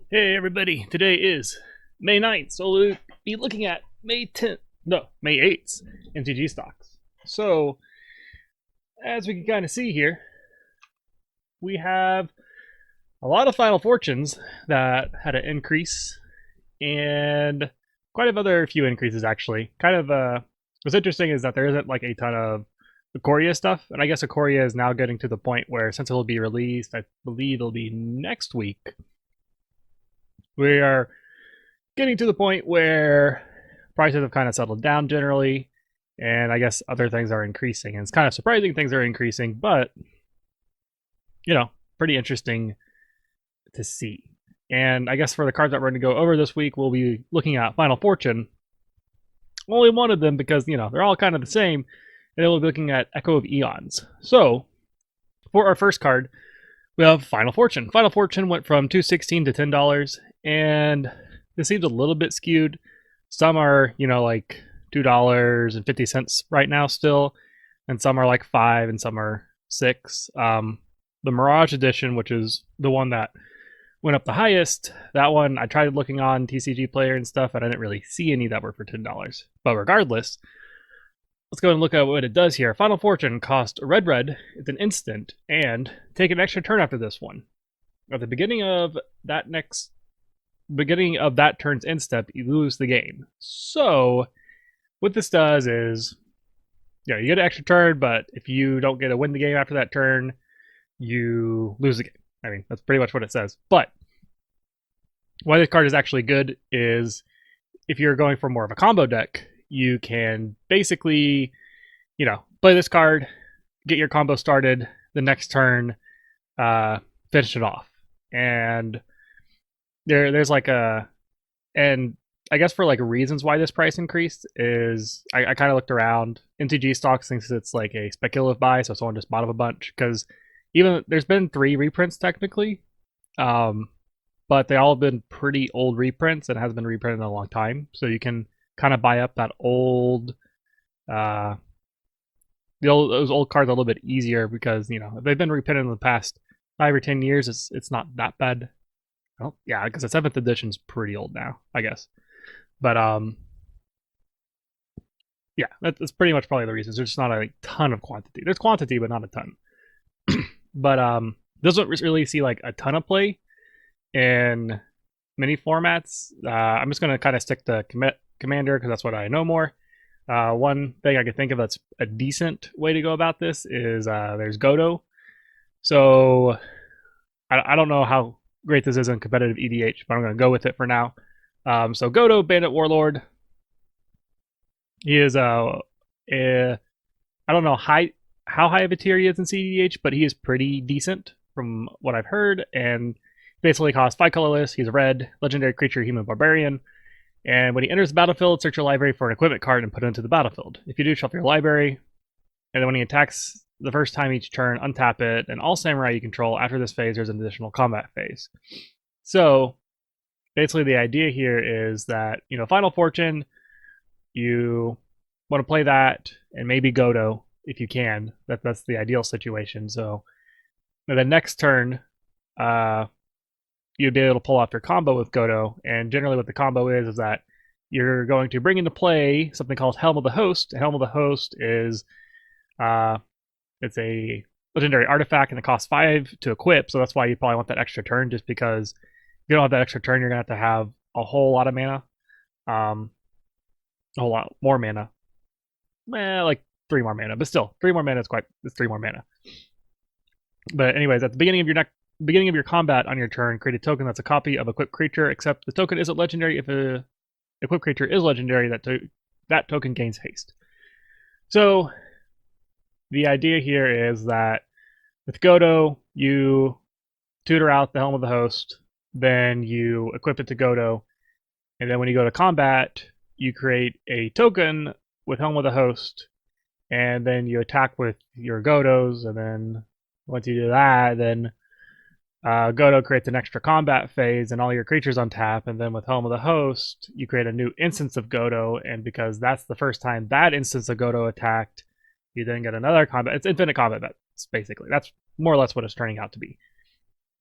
Hey everybody, today is May 9th, so we'll be looking at May 10th, no, May 8th MTG stocks. So, as we can kind of see here, we have a lot of Final Fortunes that had an increase, and quite a other few increases actually. What's interesting is that there isn't like a ton of Ikoria stuff, and I guess Ikoria is now getting to the point where since it'll be released, I believe it'll be next week, we are getting to the point where prices have kind of settled down generally, and I guess other things are increasing. And it's kind of surprising things are increasing, but pretty interesting to see. And I guess for the cards that we're going to go over this week, we'll be looking at Final Fortune. Only one of them because they're all kind of the same, and then we'll be looking at Echo of Eons. So for our first card, we have Final Fortune. Final Fortune went from $2.16 to $10, and this seems a little bit skewed. Some are, like $2.50 right now still, and some are like $5 and some are $6. The Mirage Edition, which is the one that went up the highest, that one I tried looking on TCG Player and stuff, and I didn't really see any that were for $10. But regardless, let's go and look at what it does here. Final Fortune cost red. It's an instant, and take an extra turn after this one. At the beginning of that turn's end step, you lose the game. So what this does is, you get an extra turn, but if you don't get to win the game after that turn, you lose the game. I mean, that's pretty much what it says. But why this card is actually good is if you're going for more of a combo deck, you can basically, play this card, get your combo started, the next turn, finish it off. And there's like and I guess for like reasons why this price increased is I kind of looked around. MTG stocks thinks it's like a speculative buy, so someone just bought up a bunch because even there's been 3 reprints technically, but they all have been pretty old reprints and it hasn't been reprinted in a long time. So you can kind of buy up that old, those old cards a little bit easier because if they've been reprinted in the past 5 or 10 years, it's not that bad. Well, yeah, because the 7th edition's pretty old now, I guess. But yeah, that's pretty much probably the reasons. There's just not a ton of quantity. There's quantity, but not a ton. But doesn't really see like a ton of play in many formats. I'm just gonna kind of stick to Commander because that's what I know more. One thing I could think of that's a decent way to go about this is there's Godo. So I don't know how great this is in competitive EDH, but I'm going to go with it for now. So Godo, Bandit Warlord. He is I don't know how high of a tier he is in CEDH, but he is pretty decent from what I've heard, and basically costs 5 colorless. He's a red, legendary creature, human barbarian. And when he enters the battlefield, search your library for an equipment card and put it into the battlefield. If you do, shuffle your library, and then when he attacks the first time each turn, untap it, and all samurai you control after this phase, there's an additional combat phase. So basically the idea here is that, Final Fortune, you want to play that, and maybe Godo, if you can. That's the ideal situation. So the next turn, you'd be able to pull off your combo with Godo, and generally what the combo is that you're going to bring into play something called Helm of the Host. Helm of the Host is it's a legendary artifact and it costs 5 to equip, so that's why you probably want that extra turn, just because if you don't have that extra turn, you're going to have a whole lot of mana. A whole lot more mana. Like 3 more mana, but still, 3 more mana is it's 3 more mana. But anyways, at the beginning of your combat on your turn, create a token that's a copy of equipped creature, except the token isn't legendary. If a equipped creature is legendary, that token gains haste. So the idea here is that with Godo, you tutor out the Helm of the Host, then you equip it to Godo, and then when you go to combat, you create a token with Helm of the Host, and then you attack with your Godos, and then once you do that, then Godo creates an extra combat phase, and all your creatures on tap, and then with Helm of the Host, you create a new instance of Godo, and because that's the first time that instance of Godo attacked, you then get another combat. It's infinite combat bets, basically. That's more or less what it's turning out to be.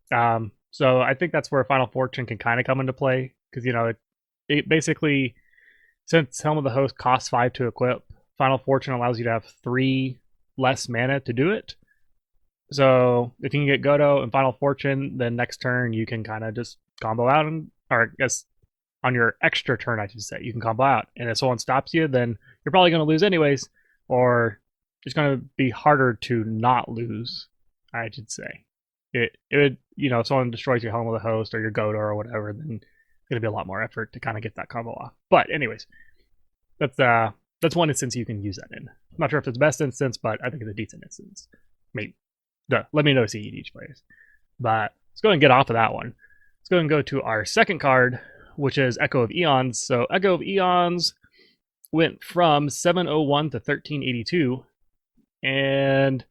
So So I think that's where Final Fortune can kind of come into play because it basically, since Helm of the Host costs 5 to equip, Final Fortune allows you to have 3 less mana to do it. So if you can get Godo and Final Fortune, then next turn you can kind of just combo out, or I guess on your extra turn, I should say, you can combo out. And if someone stops you, then you're probably going to lose anyways, or it's going to be harder to not lose, I should say. It would, if someone destroys your Helm of the Host or your Godo or whatever, then it's going to be a lot more effort to kind of get that combo off. But anyways, that's one instance you can use that in. I'm not sure if it's the best instance, but I think it's a decent instance. Maybe. Let me know if you each plays. But let's go and get off of that one. Let's go and go to our second card, which is Echo of Eons. So Echo of Eons went from 701 to 1382. And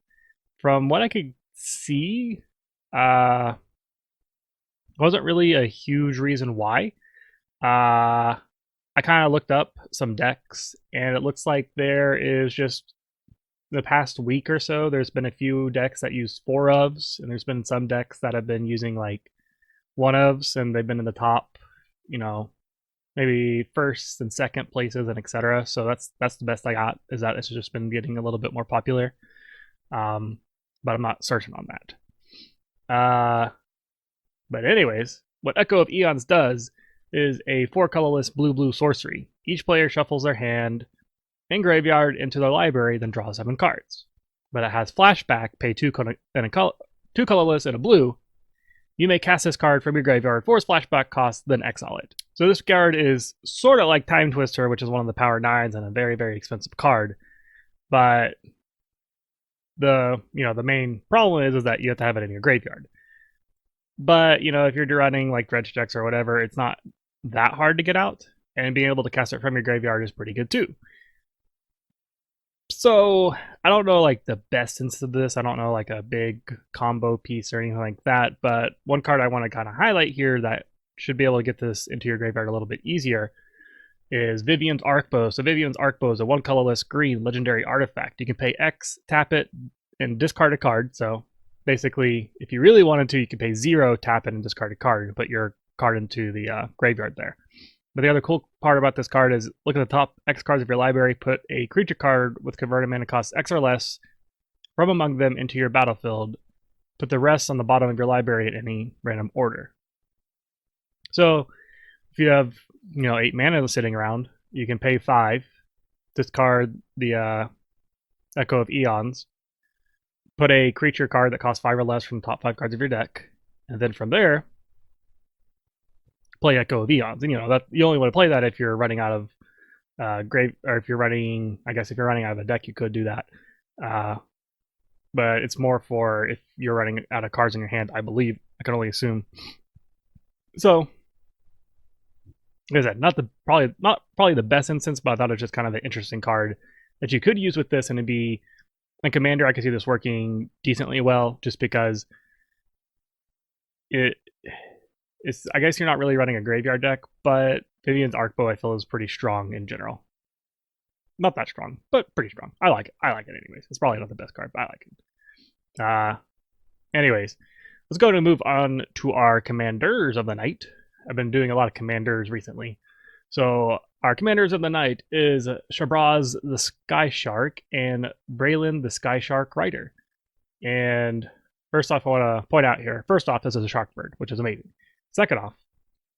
from what I could see, wasn't really a huge reason why. I kind of looked up some decks, and it looks like there is just the past week or so, there's been a few decks that use 4 ofs, and there's been some decks that have been using like 1 ofs, and they've been in the top, maybe first and second places, and etc. So that's the best I got, is that it's just been getting a little bit more popular. But I'm not certain on that. But anyways, what Echo of Eons does is a 4 colorless blue sorcery. Each player shuffles their hand and graveyard into their library, then draw 7 cards. But it has flashback, pay 2 colorless and a blue. You may cast this card from your graveyard for its flashback cost, then exile it. So this card is sort of like Time Twister, which is one of the power 9s and a very, very expensive card. But the main problem is that you have to have it in your graveyard. But if you're running like dredge decks or whatever, it's not that hard to get out, and being able to cast it from your graveyard is pretty good too. So I don't know like the best instance of this. I don't know like a big combo piece or anything like that. But one card I want to kind of highlight here that should be able to get this into your graveyard a little bit easier is Vivian's Arcbow. So Vivian's Arcbow is a 1 colorless green legendary artifact. You can pay X, tap it, and discard a card. So basically, if you really wanted to, you could pay 0, tap it, and discard a card and put your card into the graveyard there. But the other cool part about this card is look at the top X cards of your library, put a creature card with converted mana cost X or less from among them into your battlefield. Put the rest on the bottom of your library in any random order. So if you have 8 mana sitting around, you can pay 5, discard the Echo of Eons, put a creature card that costs 5 or less from the top 5 cards of your deck, and then from there, play Echo of Eons. And that you only want to play that if you're running out of or if you're running out of a deck, you could do that. But it's more for if you're running out of cards in your hand, I believe. I can only assume. So, like I said, not probably the best instance, but I thought it was just kind of an interesting card that you could use with this, and it'd be in Commander. I could see this working decently well, just because it's. I guess you're not really running a graveyard deck, but Vivian's Arcbow I feel is pretty strong in general. Not that strong, but pretty strong. I like it. I like it anyways. It's probably not the best card, but I like it. Anyways, let's go and move on to our commanders of the night. I've been doing a lot of commanders recently. So our commanders of the night is Shabraz the Skyshark and Brallin the Skyshark Rider. And first off, I want to point out here, first off, this is a shark bird, which is amazing. Second off,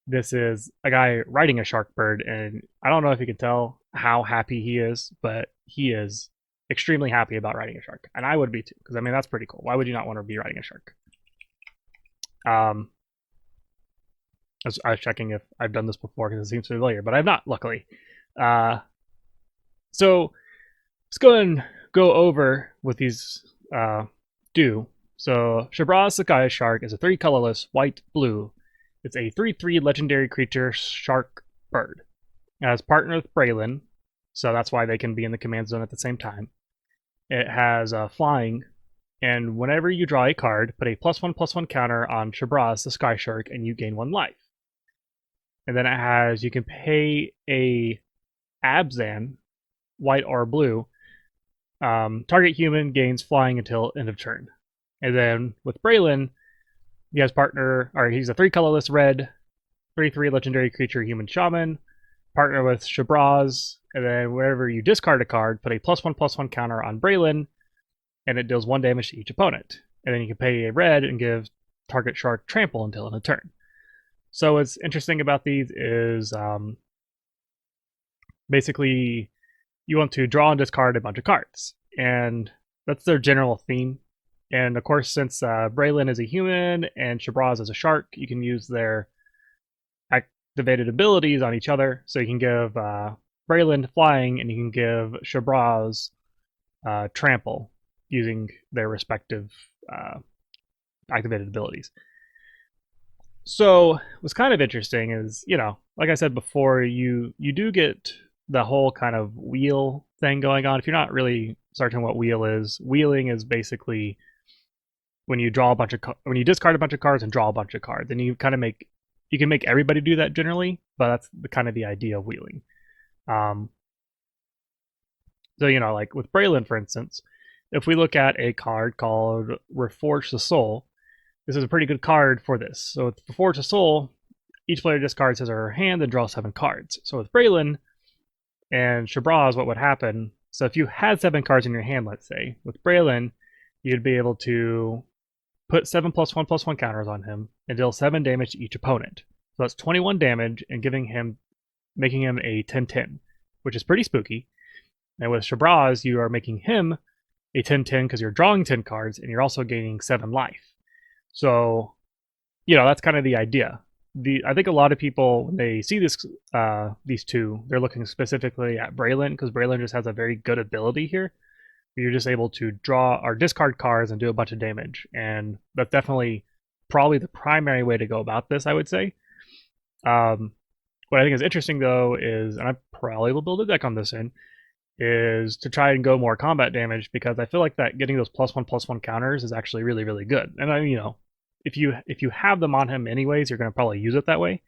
this is a guy riding a shark bird, and I don't know if you can tell how happy he is, but he is extremely happy about riding a shark. And I would be too, because I mean, that's pretty cool. Why would you not want to be riding a shark? I was checking if I've done this before because it seems familiar, but I've not, luckily. So let's go and go over what these do. So Shabraz the Skyshark is a 3 colorless, white, blue. It's a 3/3 legendary creature shark bird. It has partner with Brallin, so that's why they can be in the command zone at the same time. It has flying, and whenever you draw a card, put a +1/+1 counter on Shabraz the Skyshark, and you gain 1 life. And then it has, you can pay a Abzan, white or blue. Target human gains flying until end of turn. And then with Brallin, he has partner, or he's a 3 colorless red, 3/3 legendary creature human shaman, partner with Shabraz, and then wherever you discard a card, put a +1/+1 counter on Brallin, and it deals 1 damage to each opponent. And then you can pay a red and give target shark trample until end of turn. So what's interesting about these is basically you want to draw and discard a bunch of cards, and that's their general theme. And of course, since Brallin is a human and Shabraz is a shark, you can use their activated abilities on each other. So you can give Brallin flying, and you can give Shabraz trample using their respective activated abilities. So what's kind of interesting is, like I said before, you do get the whole kind of wheel thing going on. If you're not really certain what wheel is, wheeling is basically when you draw a bunch of when you discard a bunch of cards and draw a bunch of cards, and you kind of you can make everybody do that generally, but that's kind of the idea of wheeling. So like with Brallin, for instance, if we look at a card called Reforge the Soul, this is a pretty good card for this. So with Reforge the Soul, each player discards his or her hand and draws 7 cards. So with Brallin and Shabraz, what would happen? So if you had 7 cards in your hand, let's say, with Brallin, you'd be able to put 7 +1/+1 counters on him and deal 7 damage to each opponent. So that's 21 damage and making him a 10/10, which is pretty spooky. And with Shabraz, you are making him a 10/10 because you're drawing 10 cards and you're also gaining 7 life. So, that's kind of the idea. I think a lot of people, when they see these two, they're looking specifically at Brallin, because Brallin just has a very good ability here. You're just able to draw or discard cards and do a bunch of damage, and that's definitely probably the primary way to go about this, I would say. What I think is interesting, though, is, and I probably will build a deck on this is to try and go more combat damage, because I feel like that getting those +1/+1 counters is actually really, really good. And if you have them on him anyways, you're going to probably use it that way.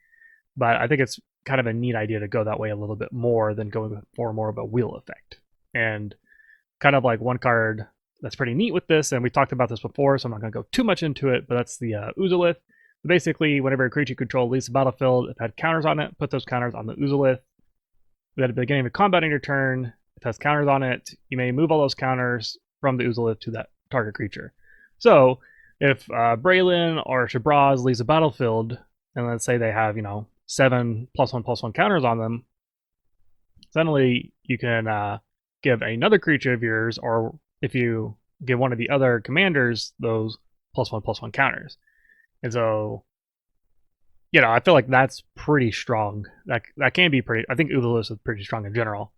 But I think it's kind of a neat idea to go that way a little bit more than going for more of a wheel effect. And kind of like one card that's pretty neat with this, and we talked about this before, so I'm not going to go too much into it, but that's the Ooze Olaf. Basically, whenever a creature you control leaves the battlefield, if it had counters on it, put those counters on the Ooze Olaf. At the beginning of combat on your turn, if it has counters on it, you may move all those counters from the Ooze Olaf to that target creature. So if Brallin or Shabraz leaves the battlefield, and let's say they have 7 +1/+1 counters on them, suddenly you can give another creature of yours, or if you give one of the other commanders, those +1/+1 counters. And so, I feel like that's pretty strong. That can be pretty. I think Ooze Olaf is pretty strong in general.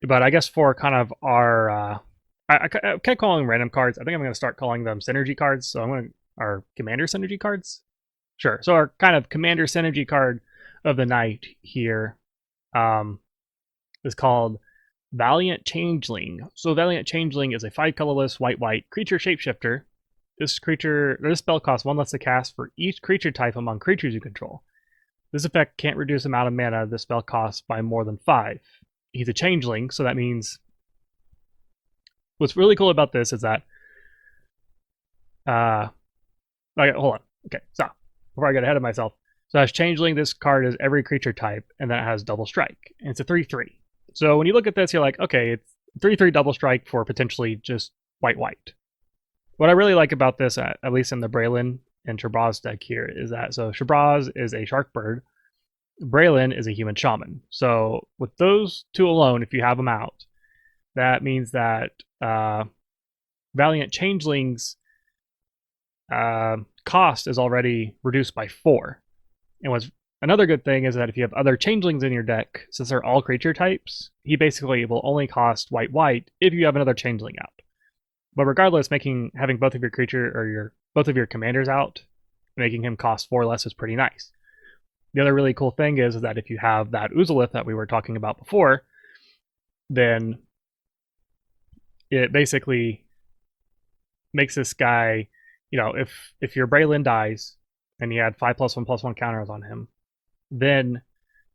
But I guess for kind of our, I can't call them random cards. I think I'm going to start calling them synergy cards. So our commander synergy cards. Sure. So our kind of commander synergy card of the night here is called Valiant Changeling. So Valiant Changeling is a 5 colorless white creature shapeshifter. This spell costs 1 less to cast for each creature type among creatures you control. This effect can't reduce the amount of mana the spell costs by more than 5. He's a changeling, so that means what's really cool about this is that okay, hold on. Okay, stop. Before I get ahead of myself. So as changeling, this card is every creature type, and then it has double strike. And it's a 3/3. So when you look at this, you're like, okay, it's 3/3 double strike for potentially just white. What I really like about this, at least in the Brallin and Shabraz deck here, is that so Shabraz is a shark bird, Brallin is a human shaman. So with those two alone, if you have them out, that means that Valiant Changeling's cost is already reduced by 4. And what's another good thing is that if you have other changelings in your deck, since they're all creature types, he basically will only cost white if you have another changeling out. But regardless, having both of your creature or both of your commanders out, making him cost 4 less is pretty nice. The other really cool thing is that if you have that Ooze Olaf that we were talking about before, then it basically makes this guy, if your Brallin dies and you had 5 +1/+1 counters on him, then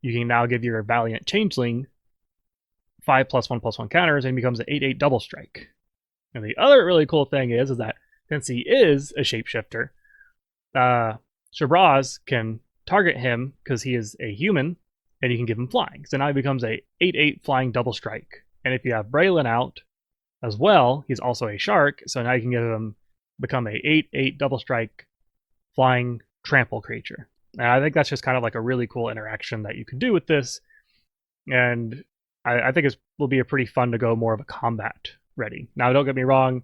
you can now give your Valiant Changeling 5 +1/+1 counters, and he becomes an 8/8 double strike. And the other really cool thing is that since he is a shapeshifter, Shabraz can target him because he is a human, and you can give him flying. So now he becomes a 8/8 flying double strike. And if you have Brallin out as well, he's also a shark, so now you can give him become a 8/8 double strike flying trample creature. And I think that's just kind of like a really cool interaction that you can do with this, and I think it will be a pretty fun to go more of a combat ready. Now, don't get me wrong,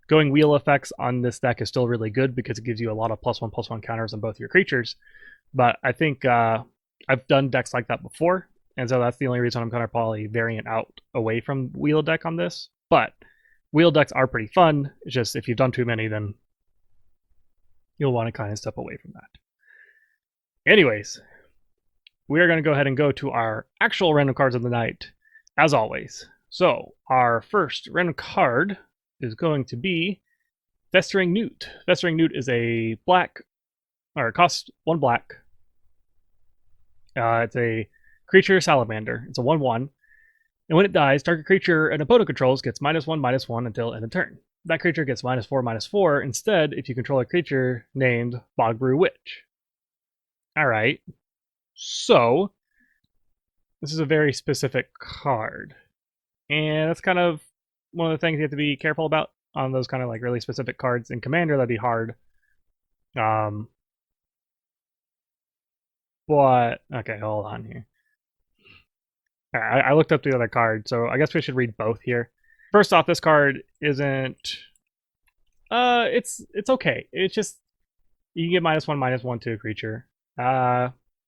going wheel effects on this deck is still really good because it gives you a lot of +1/+1 counters on both your creatures. But I think I've done decks like that before, and so that's the only reason I'm kind of probably variant out away from wheel deck on this. But wheel decks are pretty fun. It's just if you've done too many, then you'll want to kind of step away from that. Anyways, we are going to go ahead and go to our actual random cards of the night, as always. So our first random card is going to be Festering Newt. Festering Newt is a black, or it costs 1 black. It's a creature salamander. It's a 1/1. And when it dies, target creature an opponent controls gets -1/-1 until end of turn. That creature gets -4/-4 instead if you control a creature named Bogbrew Witch. Alright. So, this is a very specific card. And that's kind of one of the things you have to be careful about on those kind of like really specific cards. In Commander, that'd be hard. But, okay, hold on here. Alright, I looked up the other card, so I guess we should read both here. First off, this card isn't... it's okay. It's just... You can get -1/-1 to a creature.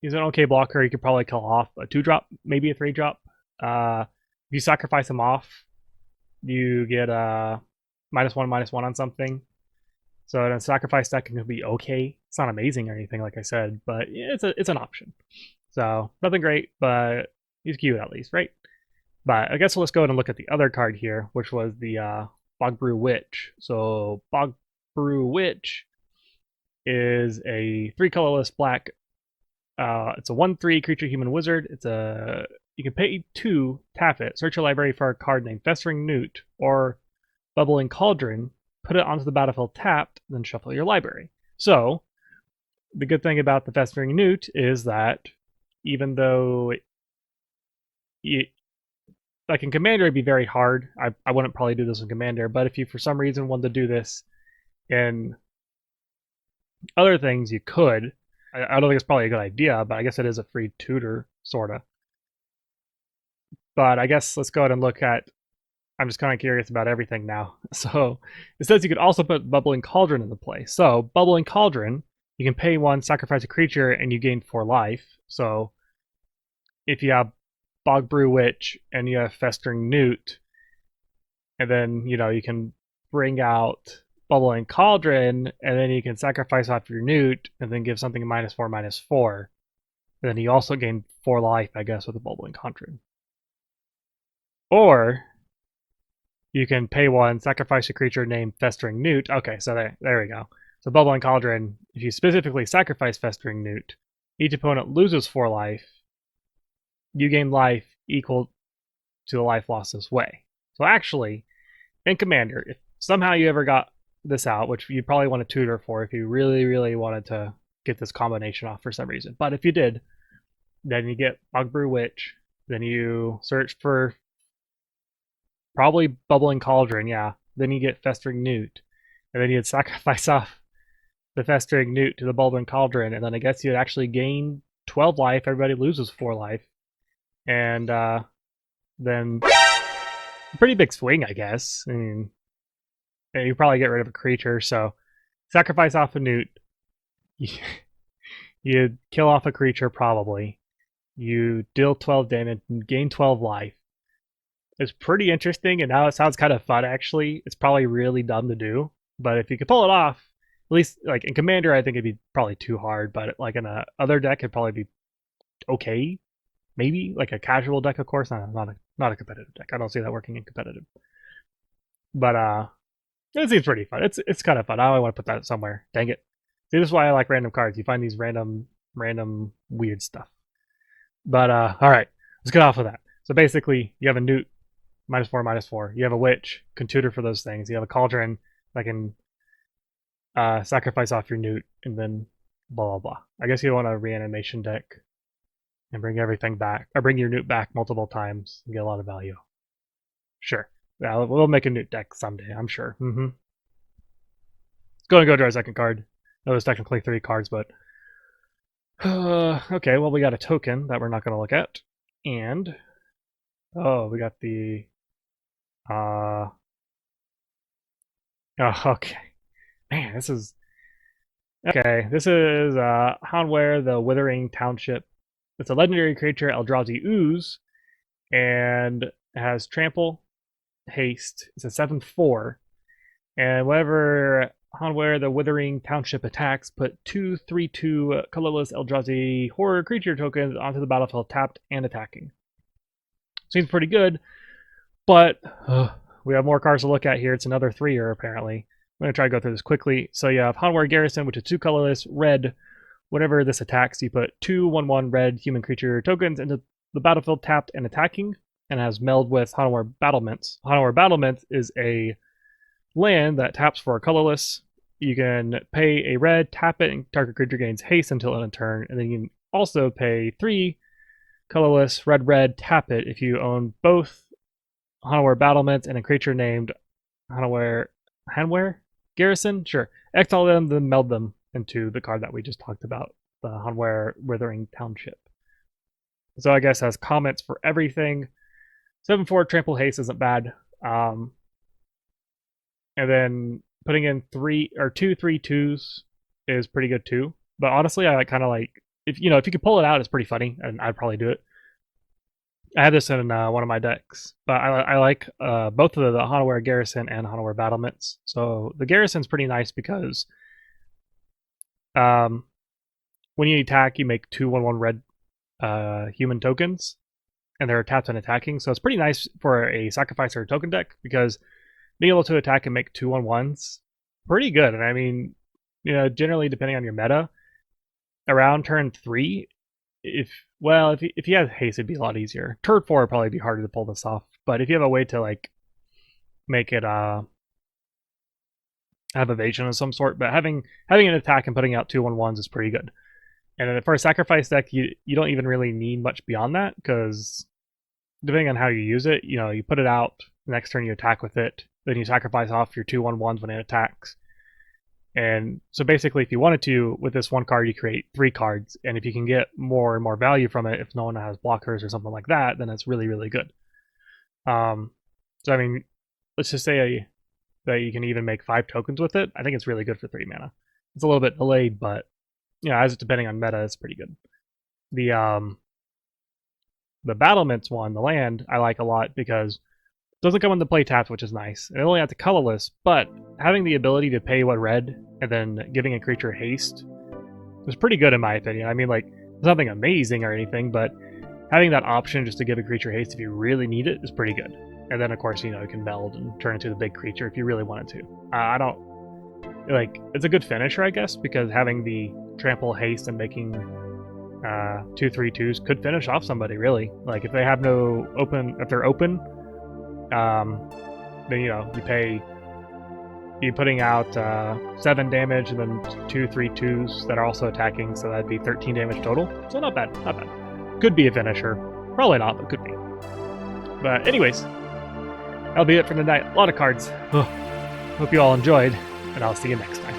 He's an okay blocker. You could probably kill off a 2-drop, maybe a 3-drop. If you sacrifice him off, you get -1/-1 on something. So in a sacrifice deck can be okay. It's not amazing or anything, like I said, but it's an option. So nothing great, but he's cute at least, right? But I guess let's go ahead and look at the other card here, which was the Bogbrew Witch. So Bogbrew Witch is a 3 colorless black. It's a 1/3 creature human wizard. You can pay 2, tap it, search your library for a card named Festering Newt or Bubbling Cauldron, put it onto the battlefield tapped, then shuffle your library. So, the good thing about the Festering Newt is that even though like in Commander, it'd be very hard. I wouldn't probably do this in Commander, but if you for some reason wanted to do this in other things, you could. I don't think it's probably a good idea, but I guess it is a free tutor, sorta. But I guess let's go ahead and look at... I'm just kind of curious about everything now. So it says you could also put Bubbling Cauldron into play. So Bubbling Cauldron, you can pay 1, sacrifice a creature, and you gain 4 life. So if you have Bogbrew Witch and you have Festering Newt, and then, you can bring out Bubbling Cauldron, and then you can sacrifice off your Newt, and then give something -4/-4. And then you also gain 4 life, I guess, with the Bubbling Cauldron. Or you can pay 1, sacrifice a creature named Festering Newt. Okay, so there we go. So Bubbling Cauldron, if you specifically sacrifice Festering Newt, each opponent loses 4 life. You gain life equal to the life lost this way. So actually, in Commander, if somehow you ever got this out, which you probably want to tutor for if you really, really wanted to get this combination off for some reason. But if you did, then you get Bogbrew Witch, then you search for probably Bubbling Cauldron, yeah. Then you get Festering Newt, and then you'd sacrifice off the Festering Newt to the Bubbling Cauldron, and then I guess you'd actually gain 12 life. Everybody loses 4 life, and then a pretty big swing, I guess. I mean, you probably get rid of a creature, so sacrifice off a Newt. You kill off a creature, probably. You deal 12 damage and gain 12 life. It's pretty interesting, and now it sounds kind of fun, actually. It's probably really dumb to do, but if you could pull it off, at least like in Commander, I think it'd be probably too hard, but like in a other deck, it'd probably be okay. Maybe like a casual deck, of course, not a competitive deck. I don't see that working in competitive. But it seems pretty fun. It's kind of fun. I want to put that somewhere. Dang it. See, this is why I like random cards. You find these random weird stuff. But all right, let's get off of that. So basically, you have a Newt, -4/-4. You have a Witch, can tutor for those things. You have a Cauldron that can sacrifice off your Newt, and then blah blah blah. I guess you want a reanimation deck and bring everything back, or bring your Newt back multiple times and get a lot of value. Sure. Yeah, we'll make a Newt deck someday, I'm sure. Go draw a second card. That was technically 3 cards, but okay, well, we got a token that we're not going to look at. And, oh, we got the, oh, okay. Man, this is, okay, this is Hanware, the Withering Township. It's a legendary creature, Eldrazi Ooze, and it has Trample, Haste. It's a 7/4. And whenever Hanware, the Withering Township attacks, put 2/3/2 colorless Eldrazi horror creature tokens onto the battlefield tapped and attacking. Seems pretty good, but we have more cards to look at here. It's another 3-year apparently. I'm going to try to go through this quickly. So you have Hanware Garrison, which is 2 colorless, red. Whenever this attacks, you put 2/1/1 red human creature tokens into the battlefield tapped and attacking, and has meld with Hanware Battlements. Hanware Battlements is a land that taps for a colorless. You can pay a red, tap it, and target creature gains haste until end of turn. And then you can also pay 3 colorless, red, tap it if you own both Hanware Battlements and a creature named Hanware Garrison? Sure. Exile them, then meld them into the card that we just talked about, the Hanware Withering Township. So I guess has comments for everything. 7/4 Trample Haste isn't bad. And then putting in 2/3/2s is pretty good too. But honestly, I kind of like, if you could pull it out, it's pretty funny, and I'd probably do it. I had this in one of my decks, but I like both of the Hanware Garrison and Hanware Battlements. So the Garrison's pretty nice because when you attack, you make 2/1/1 red human tokens, and they're tapped and attacking. So it's pretty nice for a sacrifice or token deck because being able to attack and make 2/1/1s pretty good. And I mean, generally depending on your meta, around turn 3, if he has haste, it'd be a lot easier. Turn 4 would probably be harder to pull this off. But if you have a way to like make it have evasion of some sort, but having an attack and putting out 2/1/1s is pretty good. And for a sacrifice deck, you don't even really need much beyond that, because depending on how you use it, you put it out, the next turn you attack with it, then you sacrifice off your 2/1/1s when it attacks. And so basically, if you wanted to, with this one card, you create 3 cards, and if you can get more and more value from it, if no one has blockers or something like that, then it's really, really good. So I mean, let's just say that you can even make 5 tokens with it. I think it's really good for 3 mana. It's a little bit delayed, but as depending on meta, it's pretty good. The Battlements one, the land, I like a lot because it doesn't come into play tapped, which is nice. It only has a colorless, but having the ability to pay 1 red and then giving a creature haste is pretty good in my opinion. I mean, like, it's nothing amazing or anything, but having that option just to give a creature haste if you really need it is pretty good. And then, of course, you can meld and turn into the big creature if you really wanted to. I don't... Like, it's a good finisher, I guess, because having the trample haste and making 2/3/2s could finish off somebody, really. Like, if they have no open... If they're open, then, you're putting out 7 damage and then 2/3/2s that are also attacking, so that'd be 13 damage total. So not bad, not bad. Could be a finisher. Probably not, but could be. But anyways, that'll be it for the night. A lot of cards. Hope you all enjoyed, and I'll see you next time.